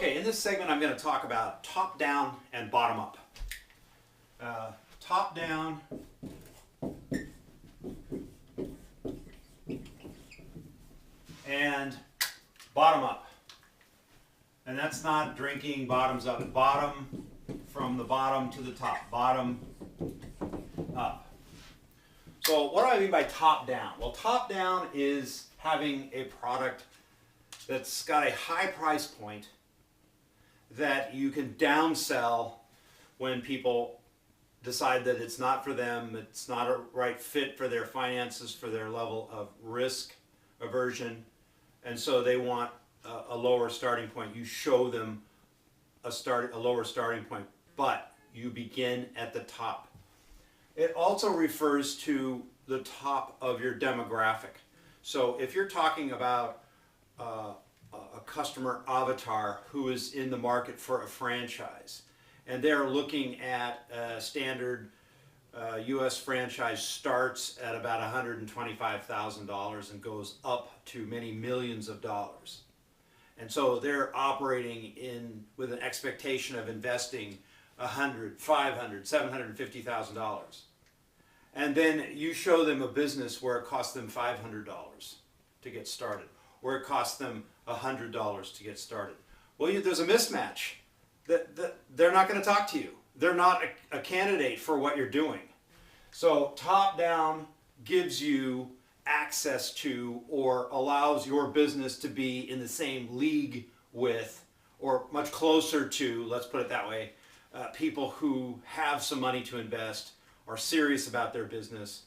Okay, in this segment I'm going to talk about top down and bottom up. Top down and bottom up. And that's not drinking bottoms up. Bottom from the bottom to the top. Bottom up. So what do I mean by top down? Well, top down is having a product that's got a high price point that you can downsell when people decide that it's not for them, it's not a right fit for their finances, for their level of risk aversion, and so they want a lower starting point. You show them a lower starting point, but you begin at the top. It also refers to the top of your demographic. So if you're talking about a customer avatar who is in the market for a franchise, and they're looking at a standard U.S. franchise starts at about $125,000 and goes up to many millions of dollars. And so they're operating with an expectation of investing $100,000, $500,000, $750,000. And then you show them a business where it costs them $500 to get started, where it costs them $100 to get started. Well, there's a mismatch. They're not going to talk to you. They're not a candidate for what you're doing. So top down gives you access to, or allows your business to be in the same league with, or much closer to, let's put it that way, people who have some money to invest, are serious about their business,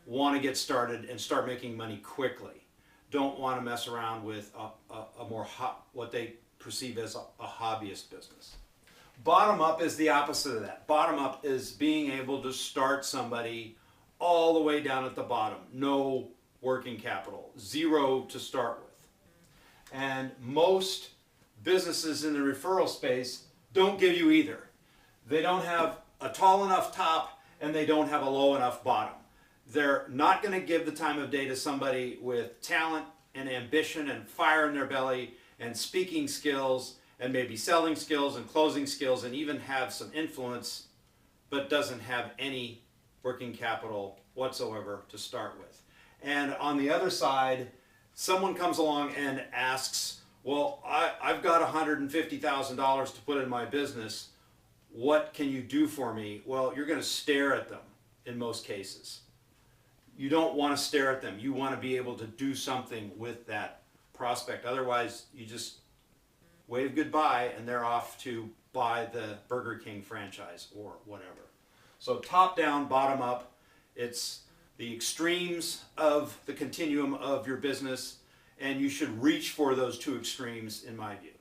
want to get started and start making money quickly. Don't want to mess around with a more what they perceive as a hobbyist business. Bottom up is the opposite of that. Bottom up is being able to start somebody all the way down at the bottom. No working capital, zero to start with. And most businesses in the referral space don't give you either. They don't have a tall enough top and they don't have a low enough bottom. They're not going to give the time of day to somebody with talent and ambition and fire in their belly and speaking skills and maybe selling skills and closing skills and even have some influence, but doesn't have any working capital whatsoever to start with. And on the other side, someone comes along and asks, well, I've got $150,000 to put in my business. What can you do for me? Well, you're going to stare at them in most cases. You don't want to stare at them. You want to be able to do something with that prospect. Otherwise, you just wave goodbye and they're off to buy the Burger King franchise or whatever. So top down, bottom up, it's the extremes of the continuum of your business, and you should reach for those two extremes in my view.